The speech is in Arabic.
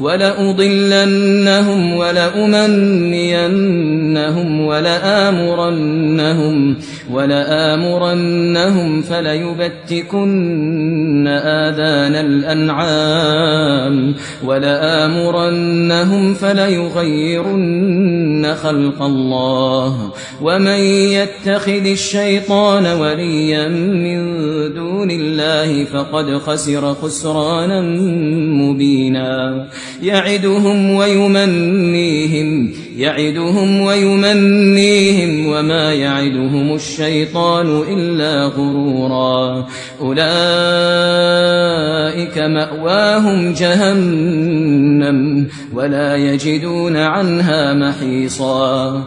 ولأضلنهم ولأمنينهم ولآمرنهم فليبتكن آذان الأنعام ولآمرنهم فليغيرن خلق الله ومن يتخذ الشيطان وليا من دون الله فقد خسر خسرانا مبينا يعدهم ويمنيهم وما يعدهم الشيطان إلا غرورا أولئك مأواهم جهنم ولا يجدون عنها محيصا